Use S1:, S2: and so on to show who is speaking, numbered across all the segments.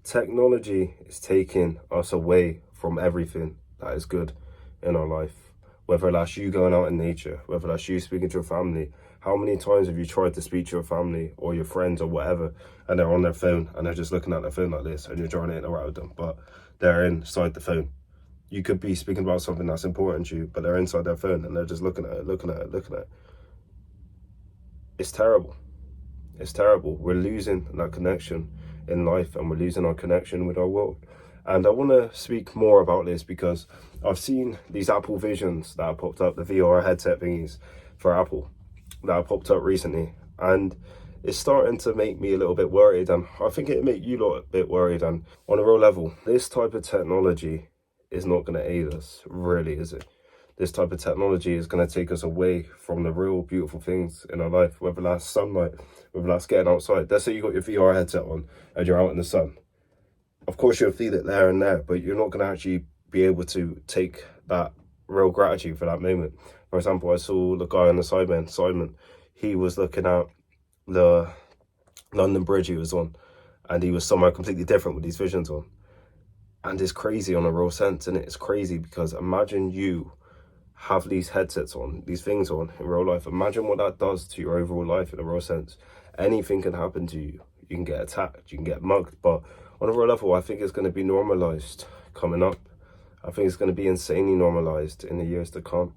S1: Technology is taking us away from everything that is good in our life. Whether that's you going out in nature, whether that's you speaking to your family. How many times have you tried to speak to your family or your friends or whatever, and they're on their phone and they're just looking at their phone like this, and you're trying to interact with them, but they're inside the phone. You could be speaking about something that's important to you, but they're inside their phone and they're just looking at it, looking at it, looking at it. It's terrible. It's terrible. We're losing that connection in life, and we're losing our connection with our world. And I want to speak more about this because I've seen these Apple Visions that have popped up, the VR headset thingies for Apple that have popped up recently, and it's starting to make me a little bit worried, and I think it'll make you lot a bit worried. And on a real level, this type of technology is not going to aid us, really, is it? This type of technology is going to take us away from the real beautiful things in our life, whether that's sunlight, whether that's getting outside. Let's say you got your VR headset on and you're out in the sun. Of course, you'll feel it there and there, but you're not going to actually be able to take that real gratitude for that moment. For example, I saw the guy on the Simon. He was looking at the London Bridge he was on, and he was somewhere completely different with these visions on. And it's crazy on a real sense, and it's crazy because imagine you have these headsets on, these things on in real life. Imagine what that does to your overall life in a real sense. Anything can happen to you. You can get attacked, you can get mugged, but on a real level, I think it's going to be normalized coming up. I think it's going to be insanely normalized in the years to come.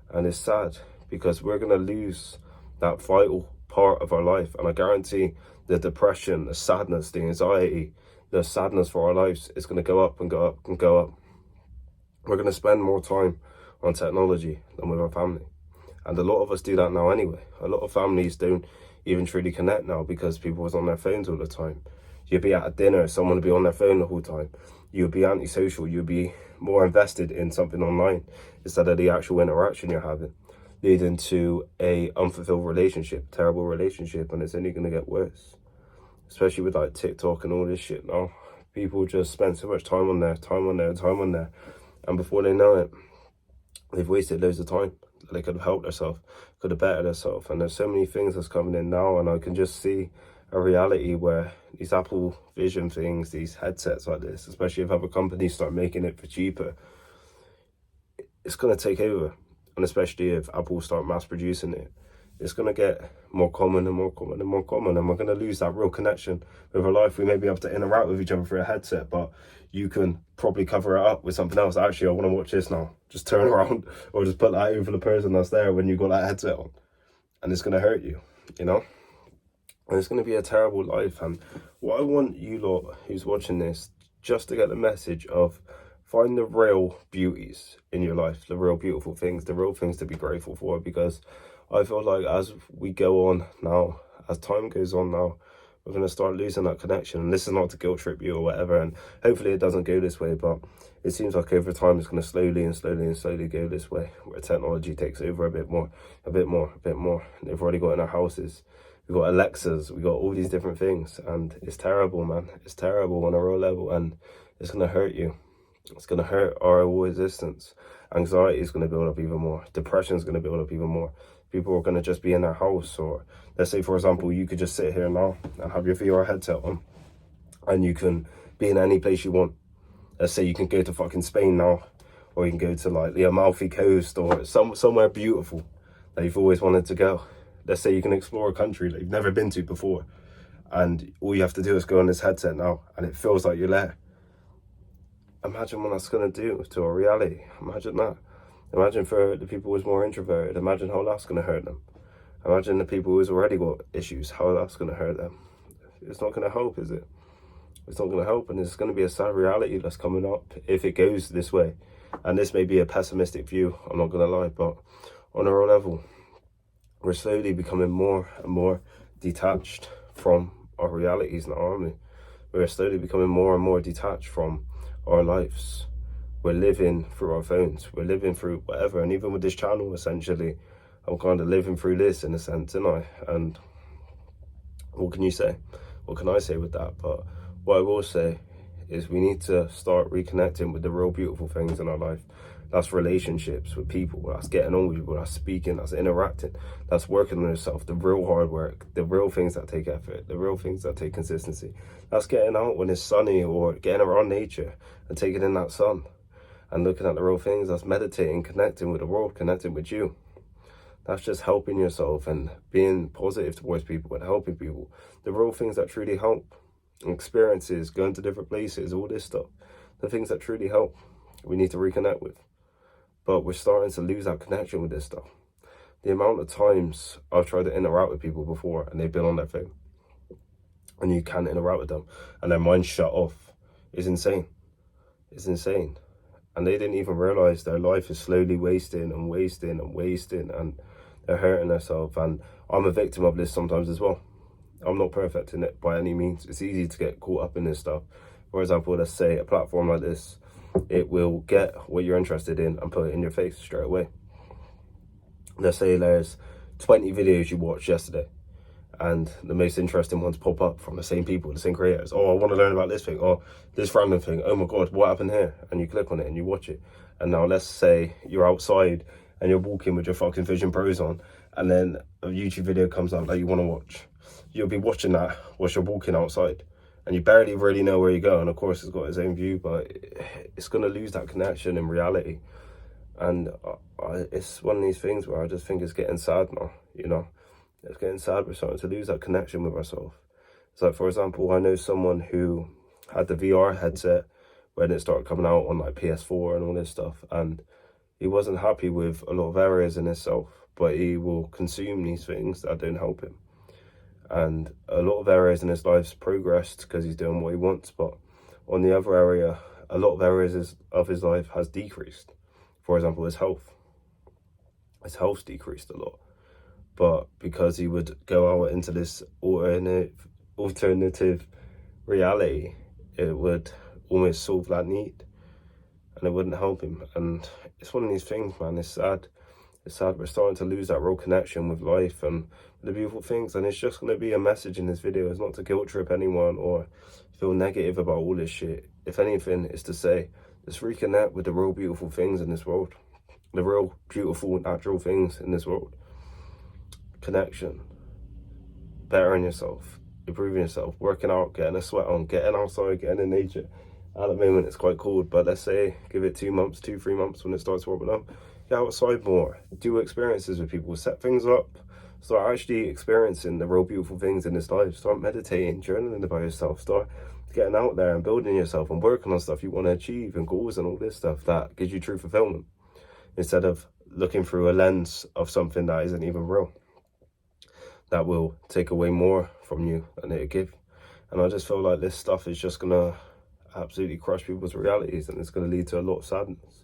S1: And it's sad because we're going to lose that vital part of our life. And I guarantee the depression, the sadness, the anxiety, the sadness for our lives is going to go up and go up and go up. We're going to spend more time on technology than with our family. And a lot of us do that now anyway. A lot of families don't even truly connect now because people was on their phones all the time. You'd be at a dinner, someone would be on their phone the whole time. You'd be antisocial, you'd be more invested in something online instead of the actual interaction you're having, leading to a unfulfilled relationship, terrible relationship, and it's only going to get worse. Especially with like TikTok and all this shit now. People just spend so much time on there, and before they know it, they've wasted loads of time. They could have helped themselves, could have bettered themselves. And there's so many things that's coming in now, and I can just see a reality where these Apple Vision things, these headsets like this, especially if other companies start making it for cheaper, it's going to take over. And especially if Apple start mass producing it, it's going to get more common and more common and more common, and we're going to lose that real connection with our life. We may be able to interact with each other through a headset, but you can probably cover it up with something else. Actually, I want to watch this now. Just turn around or just put that over the person that's there when you got that headset on, and it's going to hurt you, you know? And it's going to be a terrible life. And what I want you lot who's watching this, just to get the message of find the real beauties in your life, the real beautiful things, the real things to be grateful for, because I feel like as we go on now, as time goes on now, we're going to start losing that connection. And this is not to guilt trip you or whatever, and hopefully it doesn't go this way, but it seems like over time it's going to slowly go this way, where technology takes over a bit more. They've already got in our houses. We've got Alexas, we've got all these different things, and it's terrible, man. It's terrible on a real level, and it's going to hurt you. It's going to hurt our whole existence. Anxiety is going to build up even more. Depression is going to build up even more. People are going to just be in their house, or let's say, for example, you could just sit here now and have your VR headset on, and you can be in any place you want. Let's say you can go to fucking Spain now, or you can go to like the Amalfi Coast, or somewhere beautiful that you've always wanted to go. Let's say you can explore a country that you've never been to before, and all you have to do is go on this headset now, and it feels like you're there. Imagine what that's going to do to our reality. Imagine that. Imagine for the people who's more introverted, imagine how that's going to hurt them. Imagine the people who's already got issues, how that's going to hurt them. It's not going to help, is it? It's not going to help, and it's going to be a sad reality that's coming up if it goes this way. And this may be a pessimistic view, I'm not going to lie, but on a real level, we're slowly becoming more and more detached from our realities now, aren't we? We're slowly becoming more and more detached from our lives. We're living through our phones. We're living through whatever. And even with this channel, essentially, I'm kind of living through this in a sense, isn't I? And what can you say? What can I say with that? But what I will say is we need to start reconnecting with the real beautiful things in our life. That's relationships with people. That's getting on with people. That's speaking. That's interacting. That's working on yourself. The real hard work. The real things that take effort. The real things that take consistency. That's getting out when it's sunny, or getting around nature and taking in that sun and looking at the real things. That's meditating, connecting with the world, connecting with you. That's just helping yourself and being positive towards people and helping people. The real things that truly help. Experiences, going to different places, all this stuff. The things that truly help, we need to reconnect with. But we're starting to lose that connection with this stuff. The amount of times I've tried to interact with people before and they've been on their phone, and you can't interact with them and their mind's shut off, is insane. It's insane. And they didn't even realize their life is slowly wasting and wasting and wasting, and they're hurting themselves. And I'm a victim of this sometimes as well. I'm not perfect in it by any means. It's easy to get caught up in this stuff. For example, let's say a platform like this, it will get what you're interested in and put it in your face straight away. Let's say there's 20 videos you watched yesterday, and the most interesting ones pop up from the same people, the same creators. Oh, I want to learn about this thing, or this random thing. Oh my God, what happened here? And you click on it and you watch it. And now let's say you're outside and you're walking with your fucking Vision Pros on, and then a YouTube video comes up that you want to watch. You'll be watching that whilst you're walking outside, and you barely really know where you go. And of course, it's got its own view, but it's going to lose that connection in reality. And it's one of these things where I just think it's getting sad now, you know. It's getting sad. We're starting to lose that connection with ourselves. It's like, for example, I know someone who had the VR headset when it started coming out on like PS4 and all this stuff, and he wasn't happy with a lot of areas in himself, but he will consume these things that don't help him. And a lot of areas in his life's progressed because he's doing what he wants, but on the other area, a lot of areas of his life has decreased. For example, his health. His health's decreased a lot. But because he would go out into this alternative reality, it would almost solve that need, and it wouldn't help him. And it's one of these things, man. It's sad. It's sad. We're starting to lose that real connection with life and the beautiful things. And it's just going to be a message in this video. It's not to guilt trip anyone or feel negative about all this shit. If anything, it's to say, let's reconnect with the real beautiful things in this world. The real beautiful natural things in this world. Connection, bettering yourself, improving yourself, working out, getting a sweat on, getting outside, getting in nature. At the moment it's quite cold, but let's say give it 2 months, 2-3 months when it starts warming up. Get outside more, do experiences with people, set things up, start actually experiencing the real beautiful things in this life. Start meditating, journaling about yourself, start getting out there and building yourself and working on stuff you want to achieve and goals and all this stuff that gives you true fulfillment, instead of looking through a lens of something that isn't even real, that will take away more from you than it'll give. And I just feel like this stuff is just gonna absolutely crush people's realities, and it's gonna lead to a lot of sadness,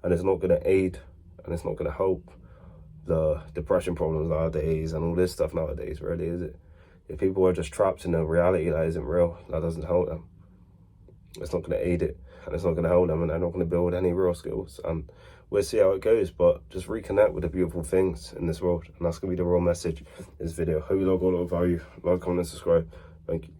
S1: and it's not gonna aid and it's not gonna help the depression problems nowadays and all this stuff nowadays, really, is it? If people are just trapped in a reality that isn't real, that doesn't help them. It's not gonna aid it, and it's not gonna help them, and they're not gonna build any real skills. And we'll see how it goes, but just reconnect with the beautiful things in this world, and that's gonna be the real message in this video. Hope you all got a lot of value. Like, comment, and subscribe. Thank you.